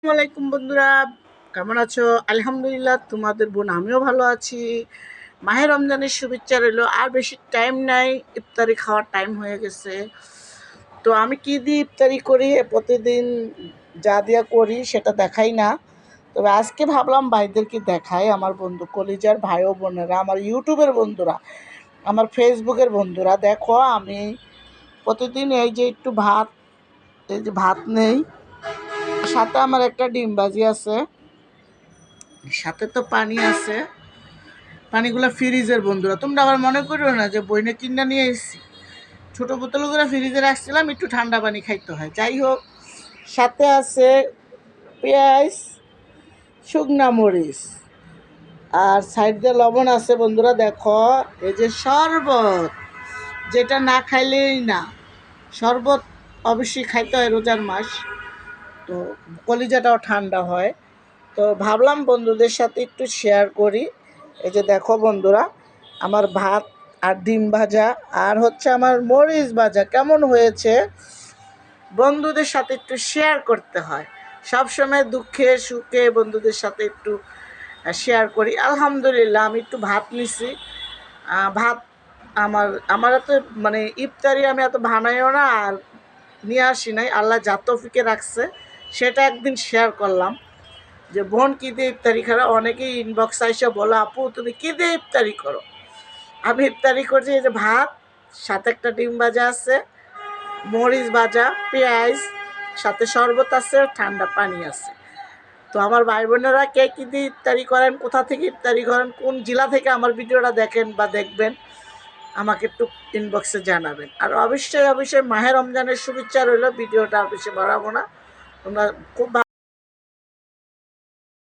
আসসালামাইকুম বন্ধুরা, কেমন আছো? আলহামদুলিল্লাহ, তোমাদের বোন আমিও ভালো আছি। মাহে রমজানের শুভেচ্ছা রইলো। আর বেশি টাইম নাই, ইফতারি খাওয়ার টাইম হয়ে গেছে। তো আমি কি দিয়ে ইফতারি করি প্রতিদিন, যা দিয়া করি সেটা দেখাই না। তবে আজকে ভাবলাম ভাইদেরকে দেখাই, আমার বন্ধু কলিজার ভাই ও বোনেরা, আমার ইউটিউবের বন্ধুরা, আমার ফেসবুকের বন্ধুরা। দেখো, আমি প্রতিদিন এই যে একটু ভাত, এই যে ভাত নেই, সাথে আমার একটা ডিম ভাজি আছে, সাথে তো পানি আছে। পানিগুলো ফ্রিজের বন্ধুরা, তোমরা আবার মনে করো না যে বইনে কিনা নিয়ে এসেছি। ছোটো বোতলগুলো ফ্রিজে রাখছিলাম, একটু ঠান্ডা পানি খাইতে হয়। যাই হোক, সাথে আছে পেঁয়াজ, শুকনা মরিচ, আর সাইড দিয়ে লবণ আছে বন্ধুরা। দেখো, এই যে শরবত, যেটা না খাইলেই না। শরবত অবশ্যই খাইতে হয় রোজার মাস, তো কলিজাটাও ঠান্ডা হয়। তো ভাবলাম বন্ধুদের সাথে একটু শেয়ার করি। এই যে দেখো বন্ধুরা, আমার ভাত আর ডিম ভাজা, আর হচ্ছে আমার মরিচ ভাজা কেমন হয়েছে বন্ধুদের সাথে একটু শেয়ার করতে হয়। সবসময় দুঃখে সুখে বন্ধুদের সাথে একটু শেয়ার করি। আলহামদুলিল্লাহ, আমি একটু ভাত নিছি। ভাত আমার আমার এত মানে ইফতারি আমি এত বানাইও না, আর নিয়ে আসি নাই। আল্লাহ যা তৌফিকে রাখছে সেটা একদিন শেয়ার করলাম যে বোন কী দিয়ে ইফতারি করো। অনেকেই ইনবক্স আইসা বলো, আপু তুমি কী দিয়ে ইফতারি করো? আমি ইফতারি করছি এই যে ভাত, সাথে একটা ডিম ভাজা আছে, মরিচ ভাজা, পেঁয়াজ, সাথে শরবত আছে, ঠান্ডা পানি আছে। তো আমার ভাই বোনেরা কে কী দিয়ে ইফতারি করেন, কোথা থেকে ইফতারি করেন, কোন জেলা থেকে আমার ভিডিওটা দেখেন বা দেখবেন, আমাকে একটু ইনবক্সে জানাবেন। আর অবশ্যই অবশ্যই মাহে রমজানের শুভেচ্ছা রইল। ভিডিওটা অবশ্যই বাড়াবো না, তোমরা খুব